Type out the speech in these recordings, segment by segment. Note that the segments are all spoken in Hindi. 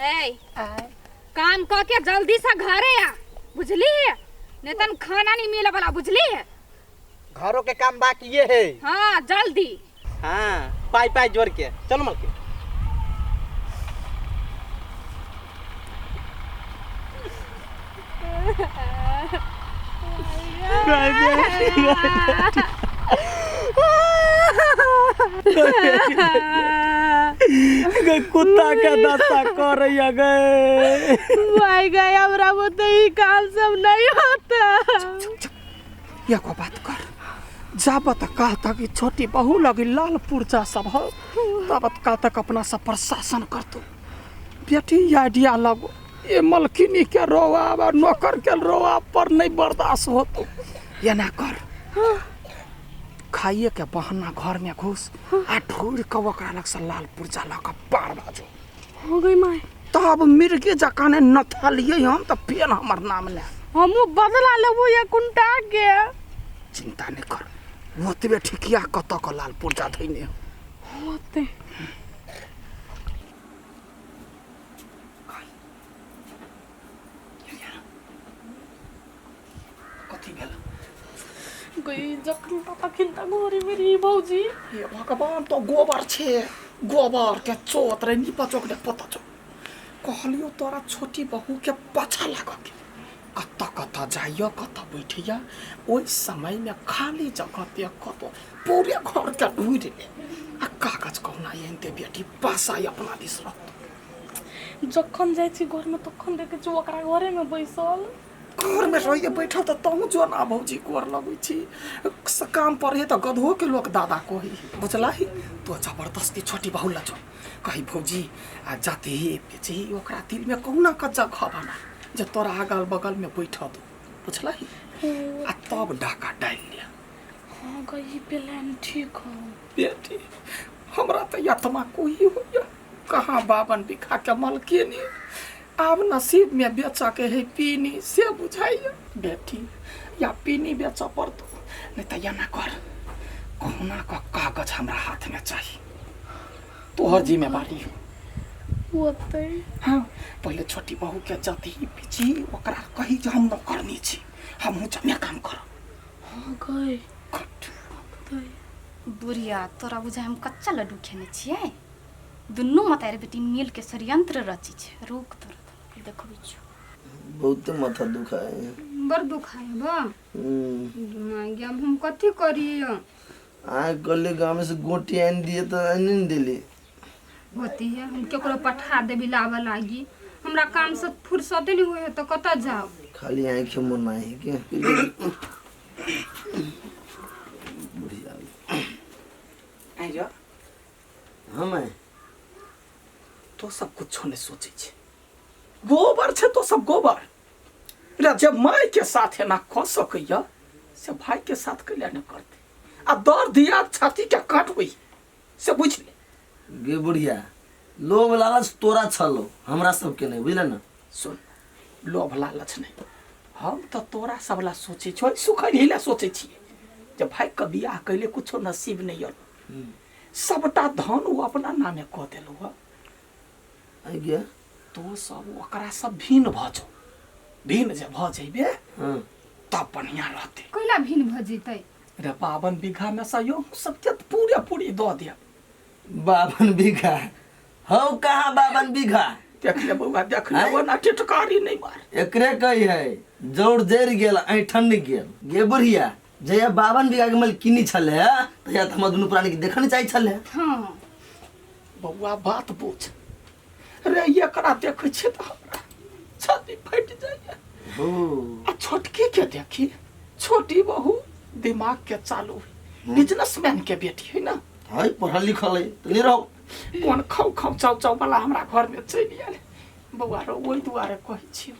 ए काम क के जल्दी से घरे आ बुझली नहीं तन खाना नहीं मिले वाला बुझली घरों के काम बाकी ये है। हाँ जल्दी। हाँ पाई पाई जोड़ के चलो मलकी। कुत्ता का दशा कर रही गए भाई गए हमरा तो ही काम सब नहीं होता। ये को बात कर जब तक कहता कि छोटी बहू लगी लाल पुर्जा सब हो तब कल तक अपना सब प्रशासन कर तू बेटी आइडिया लगो ये मलकिनी के रोआ नौकर के रोआ पर नहीं बर्दाश्त हो तू ये ना कर खाइए के बहाना घर में घुस आ ढूर के ओकरा लग से लाल पुर्जा लग पार बाजो हो गई माय तब मिर्गे जकाने नथलिए हम तो फेन हमर नाम ले हम बदला लेबो या कुंटा के चिंता नहीं कर ओतबे ठिकिया कत क लाल पुर्जा धइने होते कथी भेल गई जखन पता खिंता गोरी मेरी भौजी ये भगवान तो गोबर छे गोबर के चोत रे निपा चोक दे पता चो कहलियो तोरा छोटी बहू के पाछा लाग के कत जाइयो कत बैठिया ओइ समय में खाली जगह पे कत पूरे घर के ढूंढ ले आ कागज कहना एनते बेटी पासा अपना दिस रह जखन जाइ छी घर में तखन देखे छी ओकरा घरे में बैसल घर में रहिए बैठल तो तहु जो ना भौजी कोर लगै छी काम पर है तो गधो के लोग दादा कही बुझलाही तो जबरदस्ती छोटी बहू ला जो कही भौजी आ जाते ही बेची ओकरा दिल में कहू ना कच्चा खबना जे तोरा अगल बगल में बैठ दो बुझलाही आ तब डाका डाल लिया। हां गई प्लान ठीक हो बेटी हमरा तो यत्मा कोई होया कहाँ बावन बिखा के मलकिनी अब नसीब में बेचा के है पीनी से बुझाइए बेटी या पीनी बेचा पड़तो नहीं तो या ना कर कहना का कागज हमरा हाथ में चाहिए तोहर जिम्मेवारी हो होते हाँ पहले छोटी बहू के जाती पीछी ओकरा कही जे हम न करनी छी हम जमे काम कर हां गई बुढ़िया तोरा बुझाय हम कच्चा लड्डू खेने छियै दुनू मतार बेटी मिल के षड्यंत्र रची छै रुक तोरा देखबै छ बहुत माथा दुखाए बड़ दुखाय बा माय गे हम कथि करियो आ गले गांव में से गोटी आन दिए तो आन नहीं दिली होती है हम केकरो पठा देबी लावा लागी हमरा काम से फुर्सत नहीं होय तो कत जाओ खाली आंखें मन है के बुढ़िया आई जा हम तो सब कुछ नहीं सोचे छे गोबर छे तो सब गोबर रे जब माय के साथ है ना क सकैया से भाई के साथ कैला न करते आ दर्द दिया छाती के काटबै से बुझ ले गे बुढ़िया लोभ लालच तोरा छलो हमरा सब के नहीं बुझले ना सुन लोभ लालच नहीं हम तो तोरा सबला सोचे छो सुखै ला सोचे छी जब भाई के बियाह कैले कुछो नसीब नहीं हो सबटा धन वो अपना नामे क देलु ह आई गया तो सब ओकरा सब भीन भजो भीन जे भ जइबे हां तब बढ़िया रहते कैला भिन भ जइतै रे 52 बीघा में से यो सब के पूरे पूरी द दे 52 बीघा हौ कहां 52 बीघा देख ले बउआ देख ले वो ना टिटकारी नहीं मार एकरे कही है जोड़ जर गेल ऐठन गेल गे बुढ़िया जया 52 बीघा के मलकिनी छले त या हम दुनु प्राणी के देखन चाहि छले हां बउआ बात पूछ रे ये करा देख छ त हमरा छाती फट जाए ओ आ छोटकी के देखी छोटी बहू दिमाग के चालू बिजनेसमैन के बेटी है ना हाय पढ़ल लिखल है त नहीं रहो कोन खाउ खाउ चाउ चाउ वाला हमरा घर में चली आले बउआ रो ओइ दुआरे कहै छी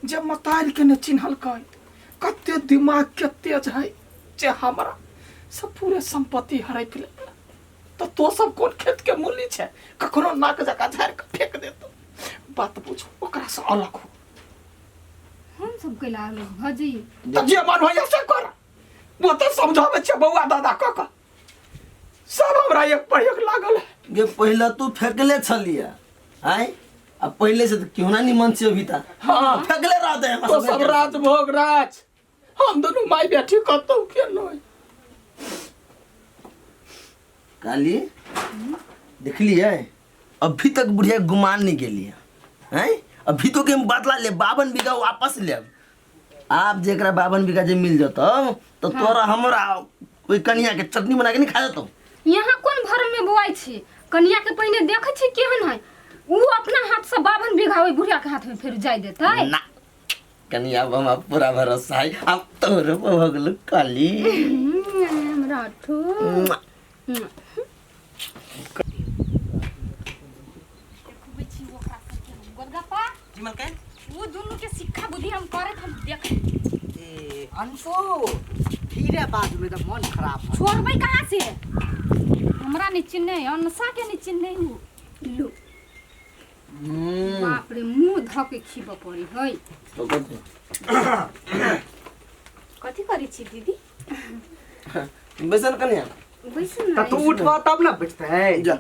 जे मतारी के न चिन्हल कह कते दिमाग के तेज है जे हमरा सब पूरे संपत्ति हराइ फिले तो तो सब कोन खेत के मूल्य छे कखनो नाक जका झाड़ के फेंक देतो बात पूछो ओकरा से अलग हो हम सब कैला अलग भजी त जे मन होय से कर वो तो समझावे छे बउआ दादा कका सब हमरा एक पर एक लागल है गे पहले तू फेंकले छलिया आय अब पहले से तो क्यों ना निमन से अभी था हाँ फेंकले रहते हैं तो सब राज भोग राज हम दोनों माई बेटी कतौ के नहीं काली देख लिए अभी तक बुढ़िया गुमान नहीं गेली हैं अभी तो के हम बदला ले 52 बीघा वापस ले आप जेकरा 52 बीघा जे मिल जतो तो तोरा हमरा कोई कनिया के चटनी बना के नहीं खा जतो यहाँ कौन भरम में बुआई छी कनिया के पहिने देखे छी केहन है वो अपना हाथ से 52 बीघा ओइ बुढ़िया के हाथ में फिर जाय देतै ना कनिया बम पूरा भरोसा है अब तोरे भगल काली हमरा ठो गोलगप्पा जी मलकिन वो दोनों के शिक्षा बुद्धि हम करे हम देख अंशु धीरे बात में तो मन खराब है छोड़बै कहाँ से हमरा नहीं चिन्हे अनसा के नहीं चिन्हे लो बाप रे मुंह धके खीब पड़ी है तो कथी कथी करी छी दीदी बेसन कनिया बैसन तो तू उठवा तब ना बचते जा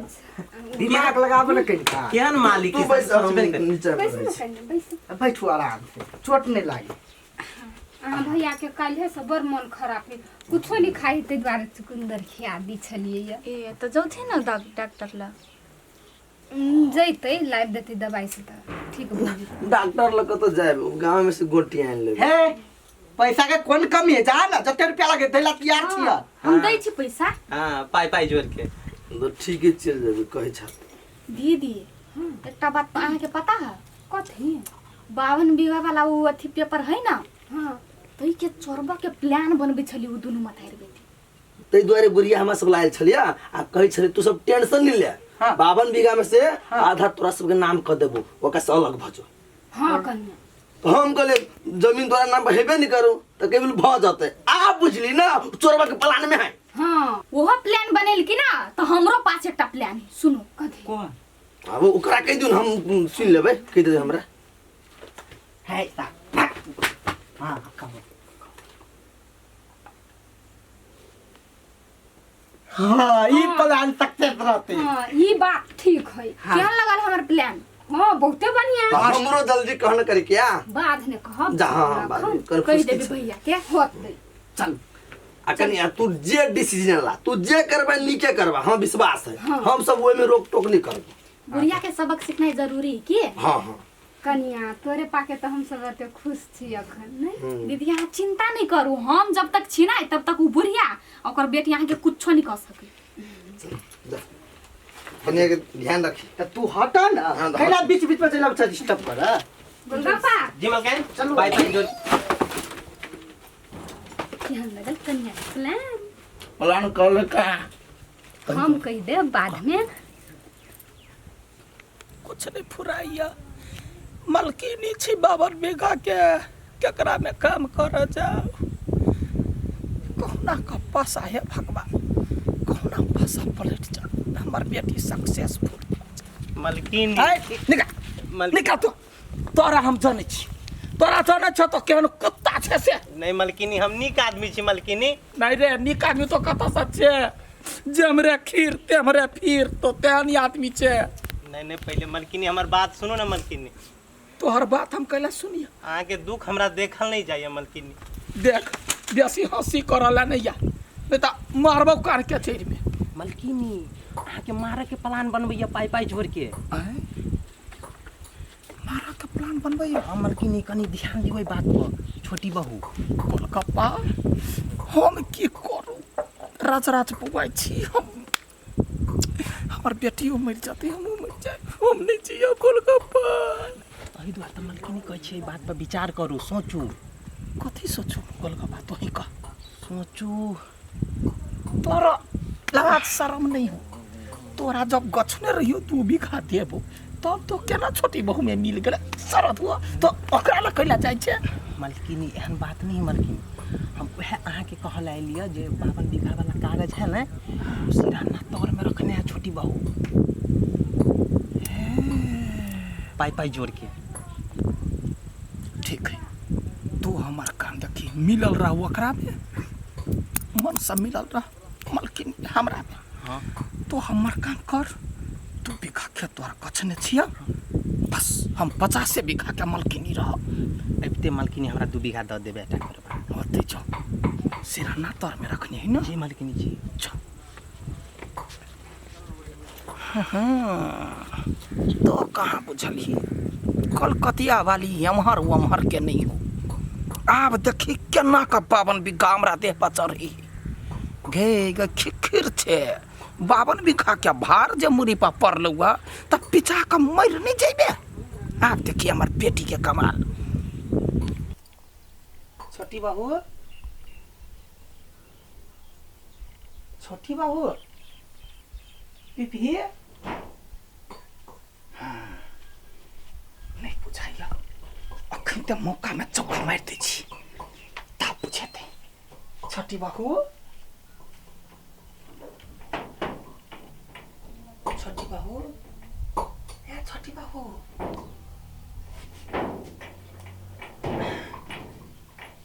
दिमाग लगाव ना कहीं केहन मालिक तू के बैस साथ सोचबे नहीं करी। नीचे बैसन बैस कन्या बैसन बैठू आराम से चोट नहीं लागे अहाँ भैया के काल्हे से बड़ मन खराब है कुछो नहीं खाई ते द्वारे चुकुंदर खिया दी छलिए ए तो जौथे ना डॉक्टर ला जैते लाइव देती दवाई से तो ठीक हो जाई डॉक्टर लग तो जाए गांव में से गोटी आन ले हे पैसा के कौन कमी है जा ना जते रुपया लगे दैला तैयार छिया हम दै छी पैसा हाँ पाई जोड़ के तो ठीक है चल जाबे कहे छ दीदी एकटा बात अहाँ के पता है कथी 52 बीघा वाला वो अथी पेपर है ना हां तो के चोरबा के प्लान बनबे छली वो दोनों मतार बेटी तै दुआरे बुढ़िया हमरा सब लायल छलिया आ कहे छले तू सब टेंशन नहीं ले हाँ। 52 बीघा में से आधा तोरा सब के नाम कर देबो ओका से अलग भजो हां कन्या तो हम कहले जमीन तोरा नाम पर हेबे नहीं करो तो केवल भ जाते आप बुझली ना चोरबा के प्लान में है हाँ वो प्लान बनेल की ना तो हमरो पास एकटा प्लान है सुनो कथी कौन अब ओकरा कह दूं हम सुन लेबे कह दे हमरा है ता हां कहो हाँ ई प्लान सक्सेस रहते हां ई बात ठीक है क्या लगल हमर प्लान हां बहुते बढ़िया तो हमरो जल्दी कहना करे क्या बाद में कहब जा हाँ बाद में कर कह खुश देबे भैया के होत दे चल अकन यार तू जे डिसीजन ला तू जे करबा नीके करबा हम विश्वास है हम सब ओय में रोक टोक नहीं करब बुढ़िया के सबक सीखना जरूरी है की हां हां कन्या तोरे पाके तो हम सब एते खुश छी अखन नहीं दीदी अहाँ चिंता नहीं करू हम जब तक छी ना तब तक वो बुढ़िया ओकर बेटी अहाँ के कुछो नहीं कर सके जा कन्या के ध्यान रखी तो तू हटा ना हाँ, कहला बीच बीच में चला बच्चा डिस्टर्ब कर गोलगप्पा जी मलकिन चलो। पाई जोड़ केहन लगल कन्या प्लान प्लान कर का हम कह दे बाद में कुछ नहीं फुराइया मलकिनी छी 52 बीघा के केकरा में काम कर जाओ कहना का पासा है भगवान कहना पासा पलट जा हमर बेटी सक्सेसफुल मलकिन निकाल निकाल तो तोरा हम जाने छी तोरा जाने छ तो केहन कुत्ता छे से नहीं मलकिनी हम नीक आदमी छी मलकिनी नहीं रे निक आदमी तो कत सच छे जमरे खीर तेमरे फिर तो तेहन आदमी छे नहीं पहले मलकिनी हमार बात सुनो ना मलकिनी तोहर बात हम कैला सुनिए अहाँ के दुख हमरा देखल नहीं जाइए मलकिनी देख बेसी हंसी करला नहीं या नहीं तो मारबो कान के चेर में मलकिनी अहाँ के मारे के प्लान बनबैया पाई जोड़ के मारा के प्लान बनबै हाँ मलकिनी कनी ध्यान देबै बात पर छोटी बहू गोलगप्पा हम की करू राज राज बुआई छी हम हमर बेटियो मर जाते हम मर जाए हम नहीं जियो गोलगप्पा एहि दुआरे तऽ मलकिनी कहै छै बात पर विचार करू सोचू कथी सोचू गोलगप्पा तो ही कह सोचू तोरा लाज शर्म नहीं हो तोरा जब गछने रहियो तू भी खा देबो तब तो केना छोटी बहू में मिल गेले शरत हुआ तो ओकरा ला कैला जाय छे मलकिनी एहन बात नहीं मलकिनी हम वह अहाँ के कहल आइलिए जे 52 बीघा वाला कागज है ना सिराना तौर में रखने है छोटी बहू पाई जोड़ के ठीक है तू हमार काम देखी मिलल रहा ओकरा में मन से मिलल रहा मलकिन हमरा में हाँ तो हमार काम कर तू बीघा खेत तोरा कछने छिया बस हम 50 बीघा के मलकिनी रह अबते मालकिनी हमरा 2 बीघा दे देबे बेटा करबा होते जो सिराना तोर में रखनी है ना जी मालकिनी जी अच्छा। तो कहाँ बुझली कलकतिया वाली यमहर वमहर के नहीं हो। आब देखी केना का 52 बीघा हमरा देह पर चढ़ी गे खिखिर छे 52 बीघा के भार जे मुरी पर पड़लुआ तब पिछा के मर नहीं जेबे। आब देखी हमार बेटी के कमाल। छोटी बहू छोटी बहू पिपी नहीं बुझाइया अखन तो मौका में चौका मार दै छी तब बुझेतै। छोटी बहू छोटी बहू ए छोटी बहू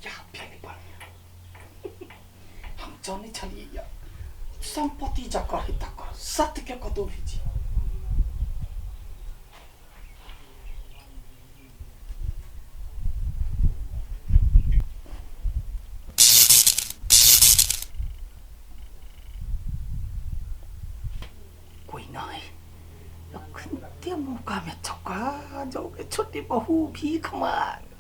या फेरि बन्यो हम जाने छलिए या संपत्ति जकर है तकर सत्य के कतो भेजी कोई नहीं अखनते मौका में चौका जाओगे छोटी बहू भीख मांग।